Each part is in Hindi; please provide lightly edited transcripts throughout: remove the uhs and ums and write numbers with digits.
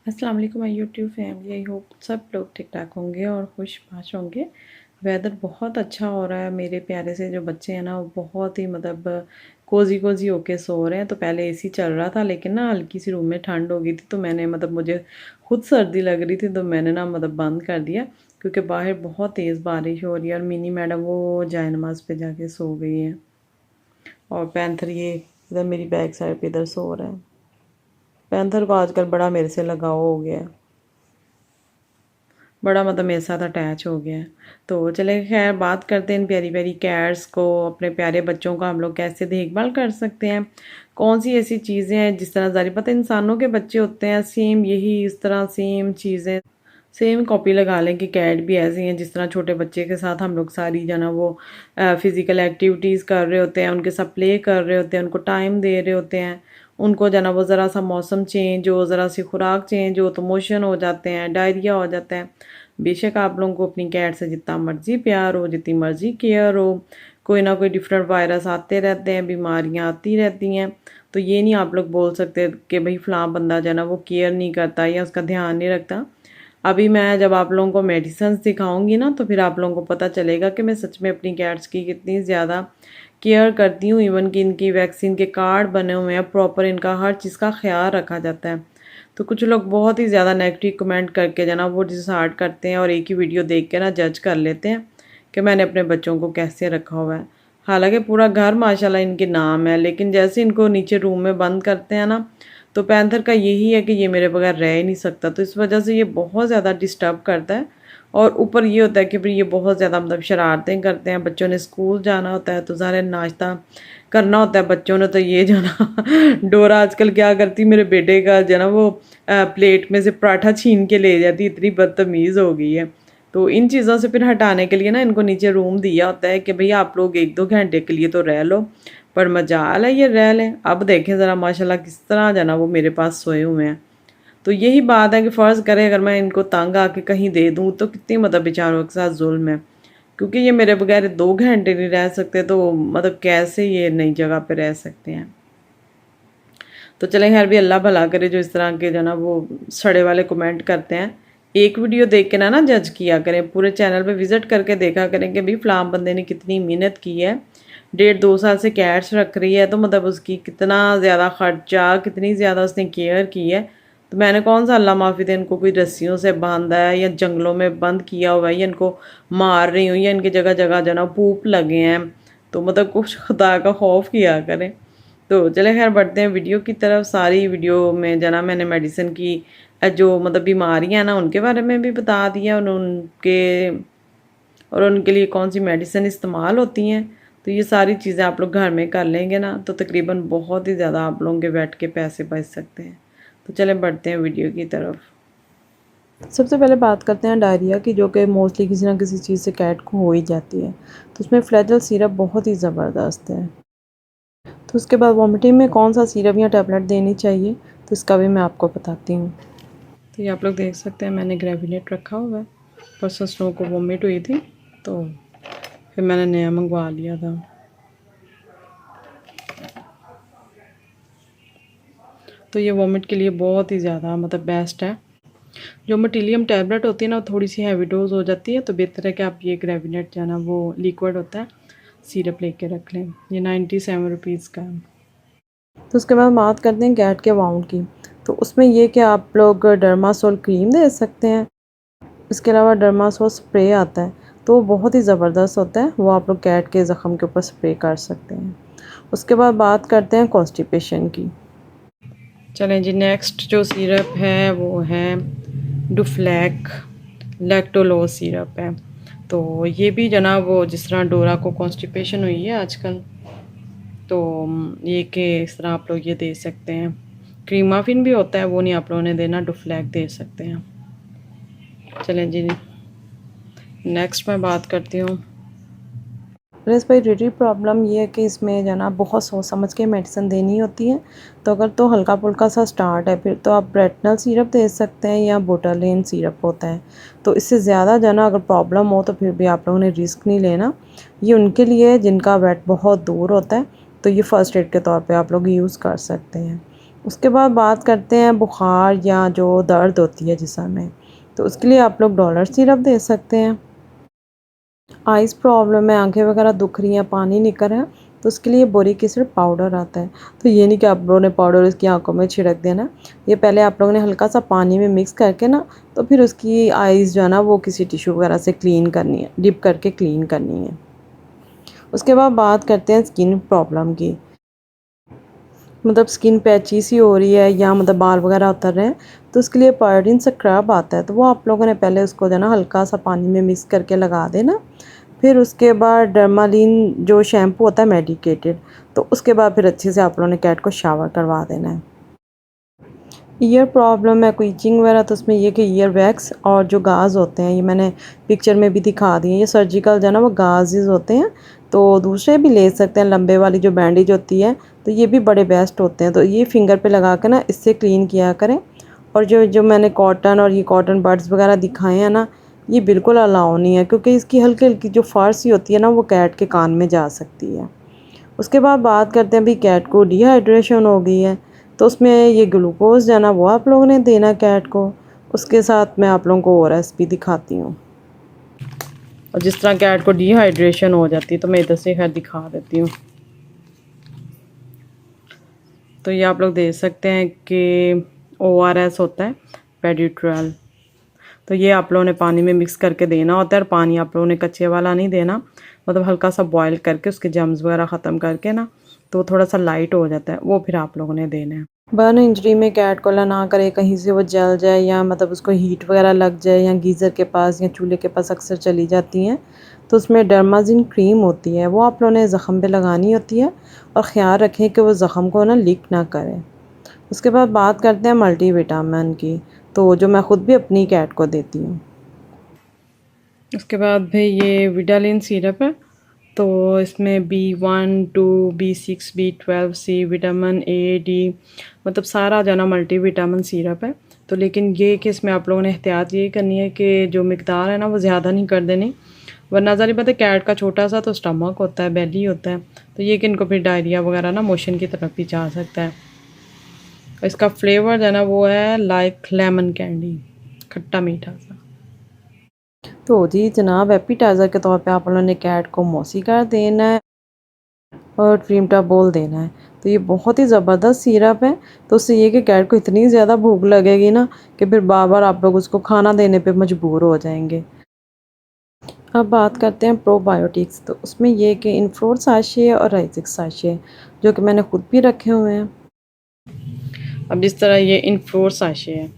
अस्सलाम वालेकुम my YouTube family. I hope सब लोग ठीक ठाक होंगे और खुश होंगे। वेदर बहुत अच्छा हो रहा है। मेरे प्यारे से जो बच्चे हैं ना वो बहुत ही कोज़ी कोज़ी होके सो रहे हैं। तो पहले एसी चल रहा था लेकिन ना हल्की सी रूम में ठंड हो गई थी तो मैंने मुझे खुद सर्दी लग रही थी तो मैंने ना बंद कर दिया क्योंकि बाहर बहुत तेज़ बारिश हो रही है। और मिनी मैडम वो जाए नमाज पे जाके सो गई है और पैंथर ये इधर मेरी बैक साइड पे इधर सो रहा है। पैंथर को आजकल बड़ा मेरे से लगाव हो गया है, बड़ा मेरे साथ अटैच हो गया है। तो चले खैर बात करते हैं इन प्यारी प्यारी कैट्स को, अपने प्यारे बच्चों का हम लोग कैसे देखभाल कर सकते हैं। कौन सी ऐसी चीज़ें हैं जिस तरह ज़ाहिर पता इंसानों के बच्चे होते हैं सेम यही इस तरह सेम चीज़ें सेम कॉपी लगा लें कि कैट भी ऐसे हैं जिस तरह छोटे बच्चे के साथ हम लोग सारी वो फ़िज़िकल एक्टिविटीज़ कर रहे होते हैं, उनके साथ प्ले कर रहे होते हैं, उनको टाइम दे रहे होते हैं। उनको वो ज़रा सा मौसम चेंज हो, ज़रा सी खुराक चेंज हो तो मोशन हो जाते हैं, डायरिया हो जाता है। बेशक आप लोगों को अपनी कैट से जितना मर्ज़ी प्यार हो, जितनी मर्ज़ी केयर हो, कोई ना कोई डिफरेंट वायरस आते रहते हैं, बीमारियाँ आती रहती हैं। तो ये नहीं आप लोग बोल सकते कि भाई फ़लाँ बंदा वो केयर नहीं करता या उसका ध्यान नहीं रखता। अभी मैं जब आप लोगों को मेडिसिन्स दिखाऊंगी ना तो फिर आप लोगों को पता चलेगा कि मैं सच में अपनी कैट्स की कितनी ज़्यादा केयर करती हूँ। इवन कि इनकी वैक्सीन के कार्ड बने हुए हैं, प्रॉपर इनका हर चीज़ का ख्याल रखा जाता है। तो कुछ लोग बहुत ही ज़्यादा नेगेटिव कमेंट करके वो डिसहार्ट करते हैं और एक ही वीडियो देख के जज कर लेते हैं कि मैंने अपने बच्चों को कैसे रखा हुआ है। हालांकि पूरा घर माशाल्लाह इनके नाम है, लेकिन जैसे इनको नीचे रूम में बंद करते हैं ना तो पैंथर का यही है कि ये मेरे बगैर रह ही नहीं सकता। तो इस वजह से ये बहुत ज़्यादा डिस्टर्ब करता है। और ऊपर ये होता है कि फिर ये बहुत ज़्यादा शरारतें करते हैं। बच्चों ने स्कूल जाना होता है तो ज़ाहिर नाश्ता करना होता है बच्चों ने। तो ये डोरा आजकल क्या करती, मेरे बेटे का वो प्लेट में से पराठा छीन के ले जाती, इतनी बदतमीज़ हो गई है। तो इन चीज़ों से फिर हटाने के लिए ना इनको नीचे रूम दिया होता है कि भैया आप लोग 1-2 घंटे के लिए तो रह लो, पर मजाल है ये रह लें। अब देखें ज़रा माशाल्लाह किस तरह वो मेरे पास सोए हुए हैं। तो यही बात है कि फ़र्ज़ करें अगर मैं इनको तंग आके कहीं दे दूँ तो कितनी बेचारों के साथ जुल्म है, क्योंकि ये मेरे बगैर 2 घंटे नहीं रह सकते। तो कैसे ये नई जगह पे रह सकते हैं। तो चलें खैर भी अल्लाह भला करे जो इस तरह के वो सड़े वाले कमेंट करते हैं। एक वीडियो देख के ना जज किया करें, पूरे चैनल पे विज़िट करके देखा करें कि भाई फ़लाँ बंदे ने कितनी मेहनत की है, 1.5-2 साल से कैट्स रख रही है। तो उसकी कितना ज़्यादा ख़र्चा, कितनी ज़्यादा उसने केयर की है। तो मैंने कौन सा अल्लाह माफ़ी दे इनको कोई रस्सियों से बांधा है या जंगलों में बंद किया हुआ है या इनको मार रही हूँ या इनकी जगह जगह पूप लगे हैं। तो कुछ खुदा का खौफ किया करें। तो चले खैर बढ़ते हैं वीडियो की तरफ। सारी वीडियो में मैंने मेडिसिन की जो बीमारियां हैं ना उनके बारे में भी बता दिया और उनके लिए कौन सी मेडिसिन इस्तेमाल होती हैं। तो ये सारी चीज़ें आप लोग घर में कर लेंगे ना तो तकरीबन बहुत ही ज़्यादा आप लोगों के बैठ के पैसे बच सकते हैं। तो चले बढ़ते हैं वीडियो की तरफ। सबसे पहले बात करते हैं डायरिया की, जो कि मोस्टली किसी ना किसी चीज़ से कैट को हो ही जाती है। तो उसमें फ्लैजल सिरप बहुत ही ज़बरदस्त है। तो उसके बाद वॉमिटिंग में कौन सा सिरप या टैबलेट देनी चाहिए तो इसका भी मैं आपको बताती हूँ। तो ये आप लोग देख सकते हैं मैंने ग्रेविनेट रखा हुआ है। परसों स्नो को वॉमिट हुई थी तो फिर मैंने नया मंगवा लिया था। तो ये वॉमिट के लिए बहुत ही ज़्यादा बेस्ट है। जो मटीलियम टैबलेट होती है ना वो थोड़ी सी हैवी डोज हो जाती है, तो बेहतर है कि आप ये ग्रेविनेट जो है ना वो लिक्विड होता है सिरप लेके रख लें। ये 97 रुपीज़ का है। तो उसके बाद बात करते हैं कैट के वाउंड की। तो उसमें ये कि आप लोग डर्मासोल क्रीम दे सकते हैं। इसके अलावा डर्मासोल स्प्रे आता है तो वो बहुत ही ज़बरदस्त होता है, वो आप लोग कैट के ज़ख़म के ऊपर स्प्रे कर सकते हैं। उसके बाद बात करते हैं कॉन्स्टिपेशन की। चलें जी, नेक्स्ट जो सिरप है वो है डुफ्लैक लैक्टोलोज सिरप है। तो ये भी वो जिस तरह डोरा को कॉन्स्टिपेशन हुई है आजकल, तो ये कि इस तरह आप लोग ये दे सकते हैं। क्रीमाफिन भी होता है, वो नहीं आप लोगों ने देना, डुफ्लैक दे सकते हैं। चलें जी, नेक्स्ट मैं बात करती हूँ रेस्पिरेटरी प्रॉब्लम। ये है कि इसमें बहुत सोच समझ के मेडिसिन देनी होती है। तो अगर तो हल्का फुल्का सा स्टार्ट है फिर तो आप रेटनल सिरप दे सकते हैं या बोटालिन सिरप होता है। तो इससे ज़्यादा अगर प्रॉब्लम हो तो फिर भी आप लोगों ने रिस्क नहीं लेना। ये उनके लिए जिनका वेट बहुत दूर होता है, तो ये फ़र्स्ट एड के तौर पे आप लोग यूज़ कर सकते हैं। उसके बाद बात करते हैं बुखार या जो दर्द होती है जिस्म में, तो उसके लिए आप लोग डॉलर सिरप दे सकते हैं। आइज़ प्रॉब्लम है, आंखें वगैरह दुख रही हैं, पानी निकल रहा है, तो उसके लिए बोरिक एसिड पाउडर आता है। तो ये नहीं कि आप लोगों ने पाउडर उसकी आंखों में छिड़क देना, ये पहले आप लोगों ने हल्का सा पानी में मिक्स करके ना, तो फिर उसकी आइज़ जो है ना वो किसी टिश्यू वगैरह से क्लीन करनी है, डिप करके क्लीन करनी है। उसके बाद बात करते हैं स्किन प्रॉब्लम की, मतलब स्किन पैची सी हो रही है या मतलब बाल वगैरह उतर रहे हैं, तो उसके लिए पायोडीन स्क्रब आता है, तो वो आप लोगों ने पहले उसको जो है ना हल्का सा पानी में मिक्स करके लगा देना। फिर उसके बाद डर्मालीन जो शैम्पू होता है मेडिकेटेड, तो उसके बाद फिर अच्छे से आप लोगों ने कैट को शावर करवा देना है। ईयर प्रॉब्लम है कोई इचिंग वगैरह, तो उसमें ये कि ईयर वैक्स और जो गाज़ होते हैं, ये मैंने पिक्चर में भी दिखा दिए, ये सर्जिकल जो है ना वो गाज़ होते हैं। तो दूसरे भी ले सकते हैं, लंबे वाली जो बैंडेज होती है, तो ये भी बड़े बेस्ट होते हैं। तो ये फिंगर पे लगा कर ना इससे क्लीन किया करें। और जो जो मैंने कॉटन और ये कॉटन बड्स वगैरह दिखाए हैं ना, ये बिल्कुल अलाउ नहीं है, क्योंकि इसकी हल्की हल्की जो फारसी होती है ना वो कैट के कान में जा सकती है। उसके बाद बात करते हैं अभी कैट को डिहाइड्रेशन हो गई है, तो उसमें ये ग्लूकोज जो है ना वो आप लोगों ने देना कैट को। उसके साथ मैं आप लोगों को ओआरएस भी दिखाती हूँ। और जिस तरह कैट को डिहाइड्रेशन हो जाती है, तो मैं इधर से खैर दिखा देती हूँ। तो ये आप लोग देख सकते हैं कि ओआरएस होता है पेडिट्रल, तो ये आप लोगों ने पानी में मिक्स करके देना होता है। और पानी आप लोगों ने कच्चे वाला नहीं देना, मतलब हल्का सा बॉईल करके उसके जम्स वगैरह ख़त्म करके ना, तो थोड़ा सा लाइट हो जाता है, वो फिर आप लोगों ने देना है। बर्न इंजरी में कैट को ना करे, कहीं से वो जल जाए या मतलब उसको हीट वगैरह लग जाए, या गीज़र के पास या चूल्हे के पास अक्सर चली जाती हैं, तो उसमें डर्माजिन क्रीम होती है, वो आप लोगों ने ज़ख़म पे लगानी होती है। और ख़्याल रखें कि वो ज़ख़म को ना लीक ना करे। उसके बाद बात करते हैं मल्टीविटामिन की, तो जो मैं ख़ुद भी अपनी कैट को देती हूँ। उसके बाद भाई ये विडालिन सिरप है, तो इसमें B1, 2, B6, B12, C, vitamin A, D, मतलब सारा जाना मल्टीविटामिन सिरप है। तो लेकिन ये कि इसमें आप लोगों ने एहतियात ये करनी है कि जो मिकदार है ना वो ज़्यादा नहीं कर देनी, वरना ज़ाहिर बात है कैट का छोटा सा तो स्टमक होता है, बेली होता है, तो ये कि इनको फिर डायरिया वगैरह ना मोशन की तरफ भी जा सकता है। इसका फ्लेवर जो है ना वो है लाइक लेमन कैंडी, खट्टा मीठा सा। तो जी जनाब, एपिटाइज़र के तौर पे आप लोगों ने कैट को मौसीक़ा देना है और क्रीम बोल देना है। तो ये बहुत ही ज़बरदस्त सिरप है, तो उससे ये कि कैट को इतनी ज़्यादा भूख लगेगी ना कि फिर बार बार आप लोग उसको खाना देने पे मजबूर हो जाएंगे। अब बात करते हैं प्रोबायोटिक्स, तो उसमें ये कि इनफ्लोर साशे और राइजिक्स साशे, जो कि मैंने खुद भी रखे हुए हैं। अब इस तरह ये इनफ्लोर साशे है,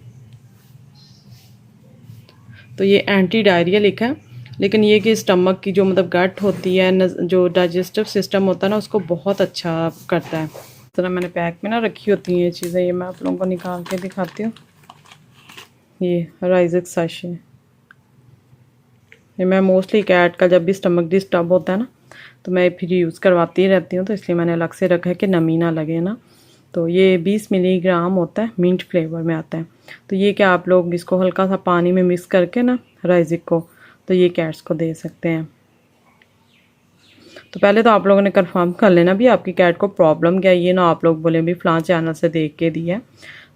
तो ये एंटी डायरिया लिखा है, लेकिन ये कि स्टमक की जो मतलब गट होती है, जो डाइजेस्टिव सिस्टम होता है ना, उसको बहुत अच्छा करता है। इस तरह मैंने पैक में ना रखी होती हैं ये चीज़ें, ये मैं आप लोगों को निकाल के दिखाती हूँ। ये राइजिक साशे, ये मैं मोस्टली कैट का जब भी स्टमक डिस्टर्ब होता है ना, तो मैं फिर यूज़ करवाती ही रहती हूँ, तो इसलिए मैंने अलग से रखा है कि नमी ना लगे ना। तो ये 20 मिलीग्राम होता है, मिंट फ्लेवर में आता है। तो ये क्या आप लोग इसको हल्का सा पानी में मिक्स करके ना राइजिक को, तो ये कैट्स को दे सकते हैं। तो पहले तो आप लोगों ने कंफर्म कर लेना भी आपकी कैट को प्रॉब्लम क्या है, ये ना आप लोग बोले भी फ़लाँ चैनल से देख के दी है।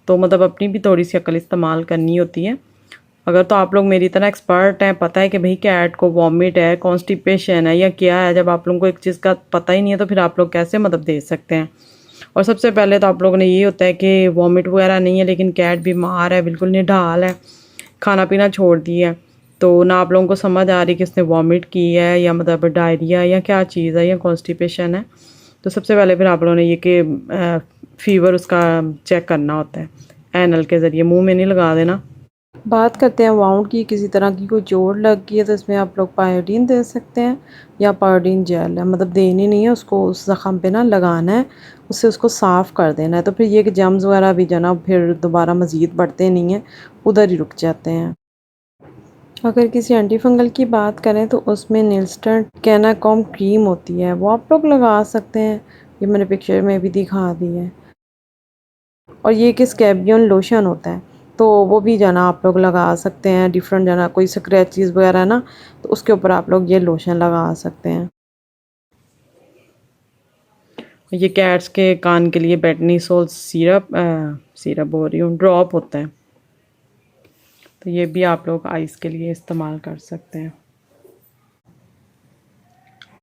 तो मतलब अपनी भी थोड़ी सी अकल इस्तेमाल करनी होती है। अगर तो आप लोग मेरी तरह एक्सपर्ट हैं, पता है कि भाई कैट को वॉमिट है, कॉन्स्टिपेशन है या क्या है, जब आप लोगों को एक चीज़ का पता ही नहीं है तो फिर आप लोग कैसे मतलब दे सकते हैं। और सबसे पहले तो आप लोगों ने ये होता है कि वॉमिट वगैरह नहीं है, लेकिन कैट बीमार है, बिल्कुल निढाल है, खाना पीना छोड़ दिया है, तो ना आप लोगों को समझ आ रही कि इसने वॉमिट की है या मतलब डायरिया या क्या चीज़ है या कॉन्स्टिपेशन है। तो सबसे पहले फिर आप लोगों ने ये कि फ़ीवर उसका चेक करना होता है, एनल के ज़रिए, मुंह में नहीं लगा देना। बात करते हैं वाउंड की, किसी तरह की कोई चोट लग गई है तो इसमें आप लोग पायोडीन दे सकते हैं, या पायोडीन जेल है, मतलब देनी नहीं है उसको, उस ज़ख़म पे ना लगाना है, उससे उसको साफ़ कर देना है। तो फिर ये कि जम्स वगैरह भी जो ना फिर दोबारा मज़ीद बढ़ते नहीं हैं, उधर ही रुक जाते हैं। अगर किसी एंटी फंगल की बात करें तो उसमें निल्स्टन कैनाकॉम क्रीम होती है, वो आप लोग लगा सकते हैं, ये मैंने पिक्चर में भी दिखा दी है। और ये कि स्कैबियन लोशन होता है, तो वो भी जाना आप लोग लगा सकते हैं। डिफरेंट जाना कोई स्क्रैचेस वगैरह ना, तो उसके ऊपर आप लोग ये लोशन लगा सकते हैं। ये कैट्स के कान के लिए बेटनीसोल सिरप सिरप बोल रही हूँ, ड्रॉप होता है, तो ये भी आप लोग आइस के लिए इस्तेमाल कर सकते हैं।